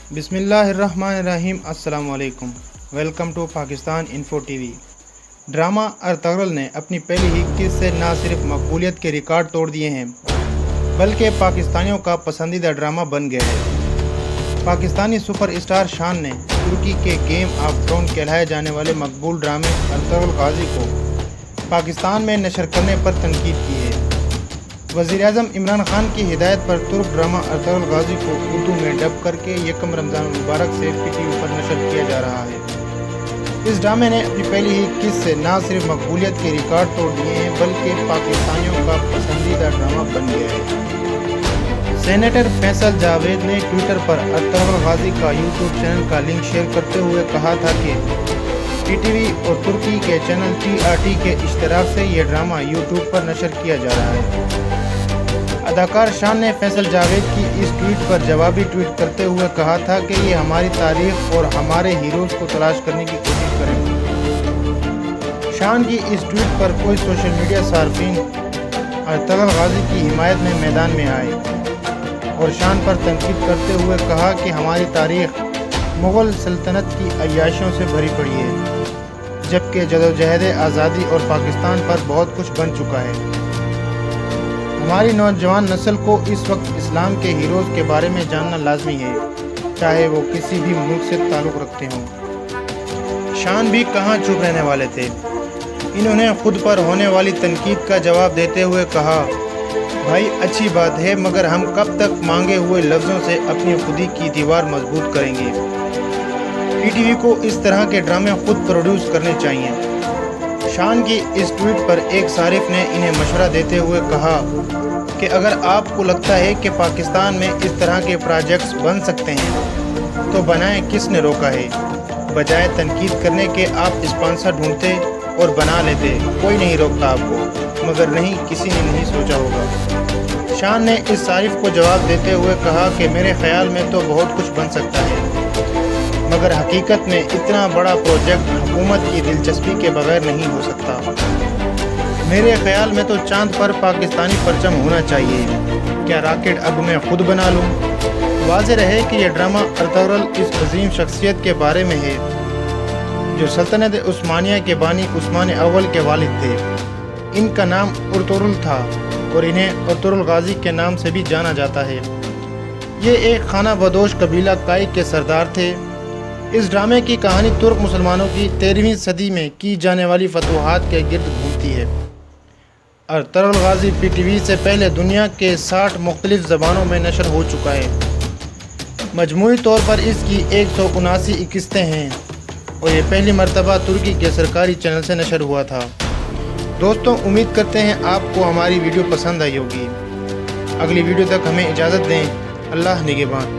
बिस्मिल्लाहिर्रहमानिर्रहीम। अस्सलाम वालेकुम। Welcome to Pakistan info TV. Drama Ertugrul ने अपनी पहली ही किस्त से न सिर्फ मकबूलियत के रिकॉर्ड तोड़ दिए हैं बल्कि पाकिस्तानियों का पसंदीदा ड्रामा बन गया है। पाकिस्तानी सुपरस्टार शान ने तुर्की के गेम ऑफ थ्रोन कहलाए जाने वाले मकबूल ड्रामे अर्तगरल गाजी को पाकिस्तान में नशर करने पर तनकीद की है। वज़ीर-ए-आज़म इमरान खान की हिदायत पर तुर्क ड्रामा अर्तगरल गाजी को उर्दू में डब करके यकम रमज़ान मुबारक से PTV पर नशर किया जा रहा है। इस ड्रामे ने अपनी पहली ही किस्त से न सिर्फ मकबूलियत के रिकॉर्ड तोड़ दिए हैं बल्कि पाकिस्तानियों का पसंदीदा ड्रामा बन गया है। सेनेटर फैसल जावेद ने ट्विटर पर अर्तगरल गाजी का यूट्यूब चैनल का लिंक शेयर करते हुए कहा था कि PTV और तुर्की के चैनल TRT के इश्तराक से ये ड्रामा यूट्यूब पर नशर किया जा रहा है। अदाकार शान ने फैसल जावेद की इस ट्वीट पर जवाबी ट्वीट करते हुए कहा था कि ये हमारी तारीख और हमारे हीरोज़ को तलाश करने की कोशिश करेंगे। शान की इस ट्वीट पर कोई सोशल मीडिया सार्फिन अर्तगरल गाजी की हिमायत में मैदान में आए और शान पर तनकीद करते हुए कहा कि हमारी तारीख मुग़ल सल्तनत की अय्याशियों से भरी पड़ी है, जबकि जदोजहद आज़ादी और पाकिस्तान पर बहुत कुछ बन चुका है। हमारी नौजवान नस्ल को इस वक्त इस्लाम के हीरोज़ के बारे में जानना लाजमी है, चाहे वो किसी भी मुल्क से ताल्लुक़ रखते हों। शान भी कहाँ चुप रहने वाले थे। इन्होंने खुद पर होने वाली तनकीद का जवाब देते हुए कहा, भाई अच्छी बात है, मगर हम कब तक मांगे हुए लफ्ज़ों से अपनी खुदी की दीवार मजबूत करेंगे। PTV को इस तरह के ड्रामे खुद प्रोड्यूस करने चाहिए। शान की इस ट्वीट पर एक सारिफ ने इन्हें मशवरा देते हुए कहा कि अगर आपको लगता है कि पाकिस्तान में इस तरह के प्रोजेक्ट्स बन सकते हैं तो बनाएं, किसने रोका है। बजाय तनकीद करने के आप स्पॉन्सर ढूंढते और बना लेते, कोई नहीं रोकता आपको, मगर नहीं, किसी ने नहीं सोचा होगा। शान ने इस सारिफ को जवाब देते हुए कहा कि मेरे ख्याल में तो बहुत कुछ बन सकता है, मगर हकीकत में इतना बड़ा प्रोजेक्ट हुकूमत की दिलचस्पी के बगैर नहीं हो सकता। मेरे ख्याल में तो चांद पर पाकिस्तानी परचम होना चाहिए। क्या रॉकेट अब मैं खुद बना लूँ। वाज़ेह रहे कि यह ड्रामा अर्तगरल इस अजीम शख्सियत के बारे में है जो सल्तनत उस्मानिया के बानी उस्मान अव्वल के वालिद थे। इनका नाम अर्तुगरुल था और इन्हें अर्तगरल गाजी के नाम से भी जाना जाता है। ये एक खाना बदोश कबीला काई के सरदार थे। इस ड्रामे की कहानी तुर्क मुसलमानों की 13वीं सदी में की जाने वाली फतूहात के गिर्द घूमती है। अर्तगरल गाजी PTV से पहले दुनिया के 60 मुख्तलिफ ज़बानों में नशर हो चुका है। मजमूई तौर पर इसकी 179 किस्तें हैं और ये पहली मरतबा तुर्की के सरकारी चैनल से नशर हुआ था। दोस्तों, उम्मीद करते हैं आपको हमारी वीडियो पसंद आई होगी। अगली वीडियो तक हमें इजाज़त दें। अल्लाह निगहबान।